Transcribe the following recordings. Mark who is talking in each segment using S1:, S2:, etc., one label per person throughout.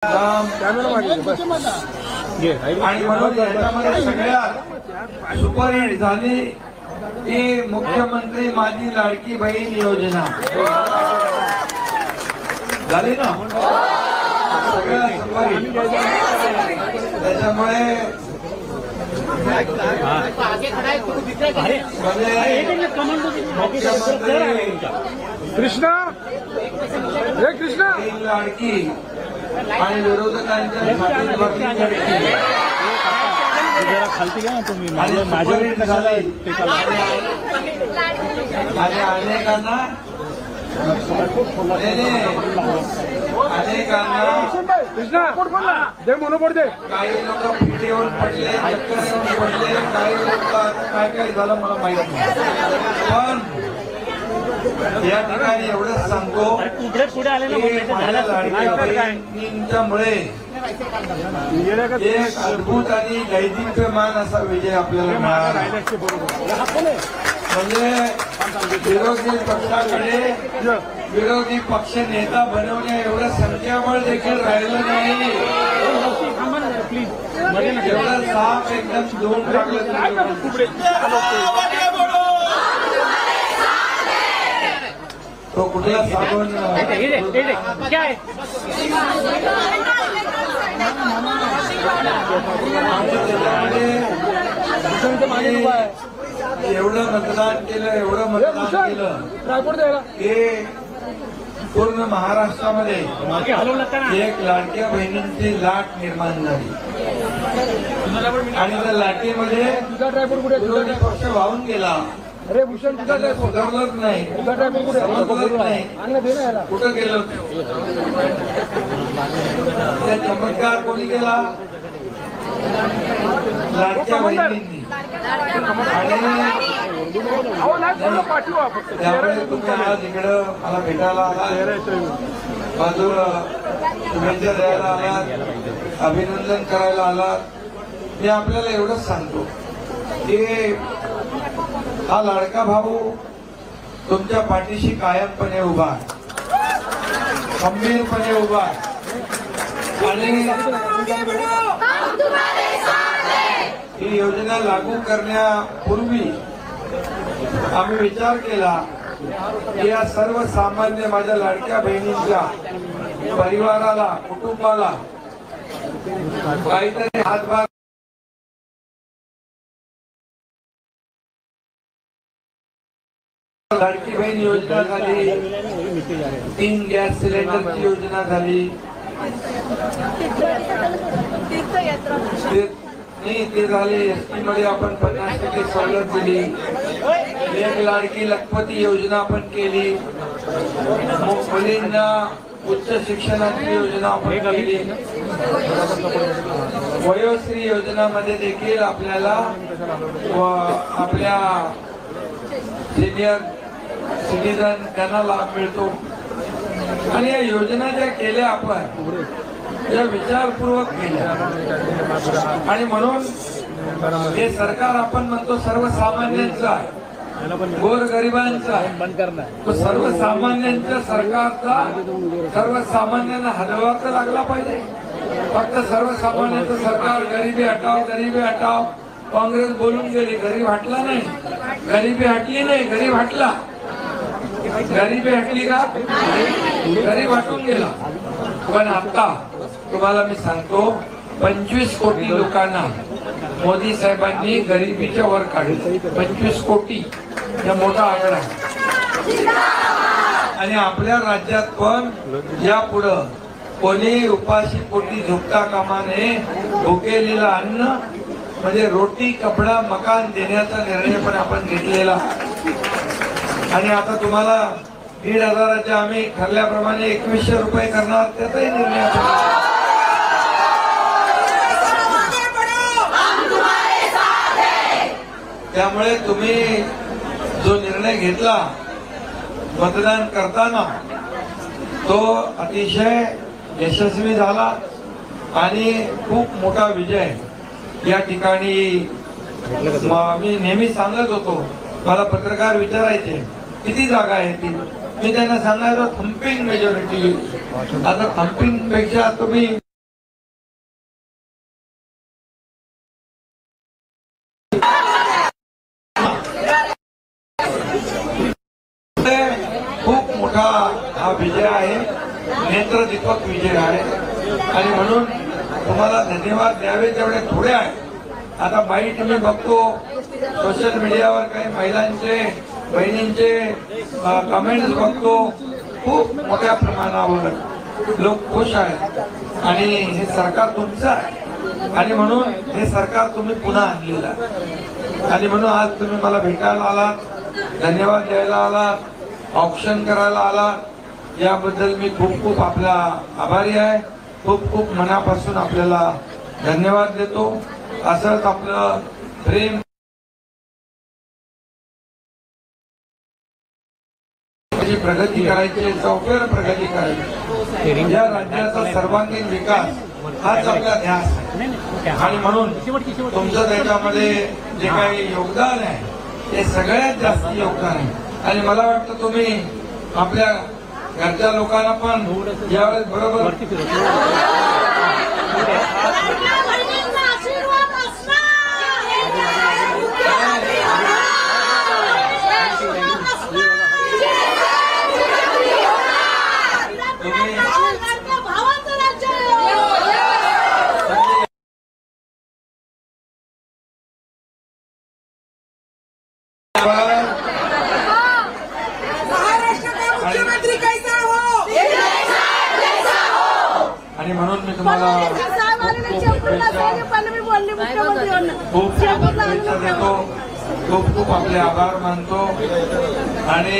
S1: आणि म्हणून याच्यामध्ये सगळ्यात सुपरहिट झाली ती मुख्यमंत्री माझी लाडकी बहीण योजना झाली ना, सगळ्यात सुपरहिट. त्याच्यामुळे
S2: कृष्णा हे कृष्णा
S1: लाडकी आणि विरोधकांच्या
S2: खालती घ्या ना तुम्ही.
S1: आणि अनेकांना
S2: दे मनोबळ दे.
S1: काही लोक पिठेवर पडले, चक्कर येऊन पडले, काही लोक काय काय झालं मला माहित नाही. पण या ठिकाणी एवढंच सांगतो मुळे एक अद्भुत आणि दैदिप्यमान असा विजय आपल्याला मिळाला. म्हणजे विरोधी पक्षाकडे विरोधी पक्ष नेता बनवण्या एवढं संख्याबळ देखील राहिलं नाही. एवढं साफ एकदम दोन टाकलं. तो कुठला साबण एवढं मतदान केलं, एवढं मतदान केलं हे पूर्ण महाराष्ट्रामध्ये एक लाडक्या बहिणींची लाट निर्माण झाली. आणि त्या लाटेमध्ये विरोधी पक्ष वाहून गेला.
S2: अरे भूषण
S1: सुधारलंच नाही, कुठं गेलं. त्या चमत्कार कोणी केला? लाडक्या बहिणींनी. त्यामुळे तुम्ही आज इकडं मला भेटायला आलात, बाजूला शुभेच्छा द्यायला आलात, अभिनंदन करायला आलात. मी आपल्याला एवढंच सांगतो की हा लाडका भाऊ तुमच्या पाठीशी कायमपणे उभा, खंबीरपणे उभा. आणि ही योजना लागू करण्यापूर्वी आम्ही विचार केला की या सर्वसामान्य माझ्या लाडक्या बहिणींच्या परिवाराला, कुटुंबाला काहीतरी हातभार. लाडकी बहीण योजना झाली, 3 गॅस सिलेंडरची योजना झाली, ते झाले. एसटी मध्ये आपण 50% सवलत दिली. एक लाडकी लखपती योजना आपण केली. मुलींना उच्च शिक्षणाची योजना आपण केली. वयोश्री योजनामध्ये देखील आपल्याला आपल्या सिनियर सिटीजन त्यांना लाभ मिळतो. आणि या योजना ज्या केल्या आपण या विचारपूर्वक केल्या. आणि म्हणून हे सरकार आपण म्हणतो सर्वसामान्यांचा, गोरगरिबांचा, तो सर्वसामान्यांच्या सरकारचा सर्वसामान्यांना हलवाचा लागला पाहिजे. फक्त सर्वसामान्यांचं सरकार गरिबी हटाव, गरिबी हटाव. काँग्रेस बोलून गेली, गरीब हटला नाही, गरिबी हटली नाही, गरीब हटला. गरिबी हटली का? गरीब हटून गेला. पण आता तुम्हाला मी सांगतो 25 कोटी लोकांना मोदी साहेबांनी गरिबीच्या वर काढले. 25 कोटी हा मोठा आकडा. आणि आपल्या राज्यात पण यापुढं कोणी उपाशी पोटी झोपता कामा नये. भुकेलेलं अन्न म्हणजे रोटी, कपडा, मकान देण्याचा निर्णय पण आपण घेतलेला. आणि आता तुम्हाला 1,500 आम्ही ठरल्याप्रमाणे 2100 रुपये करणार, त्याचाही निर्णय त्यामुळे तुम्ही जो निर्णय घेतला मतदान करताना तो अतिशय यशस्वी झाला आणि खूप मोठा विजय या ठिकाणी. मी नेहमी सांगत होतो, मला पत्रकार विचारायचे किती जागा आहे ती, मी त्यांना सांगायचो थम्पिंग मेजॉरिटी. आता थम्पिंग पेक्षा तुम्ही मोठा हा विजय आहे, नेत्रदीपक विजय आहे. आणि म्हणून तुम्हाला धन्यवाद द्यावे तेवढे थोडे आहे. आता बाईट मी बघतो सोशल मीडियावर काही महिलांचे बहिणींचे कमेंट्स बघतो, खूप मोठ्या प्रमाणावर लोक खुश आहेत आणि हे सरकार तुमचं आहे आणि म्हणून हे सरकार तुम्ही पुन्हा आणलेलं आहे. आणि म्हणून आज तुम्ही मला भेटायला आलात, धन्यवाद द्यायला आलात, ऑप्शन करायला आलात, याबद्दल मी खूप खूप आपला आभारी आहे. खूप खूप मनापासून आपल्याला धन्यवाद देतो. असंच आपलं प्रेम प्रगती करायची, चौफेर प्रगती करायची, या राज्याचा सर्वांगीण विकास हाच आपला ध्यास आहे. आणि म्हणून तुमचं त्याच्यामध्ये जे काही योगदान आहे ते सगळ्यात जास्त योगदान आहे. आणि मला वाटतं तुम्ही आपल्या घरच्या लोकांना पण यावेळेस बरोबर आणि म्हणून मी तुम्हाला खूप शुभेच्छा देतो, खूप खूप आपले आभार मानतो. आणि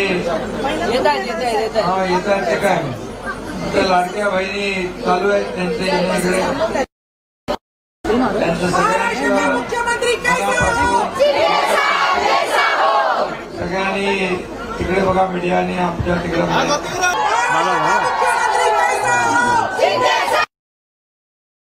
S1: हा येत आहे ते काय त्या लाडक्या बहिणी चालू आहेत त्यांचे येण्याकडे, त्यांचं सगळ्यांनी तिकडे बघा मीडियाने आमच्या तिकडे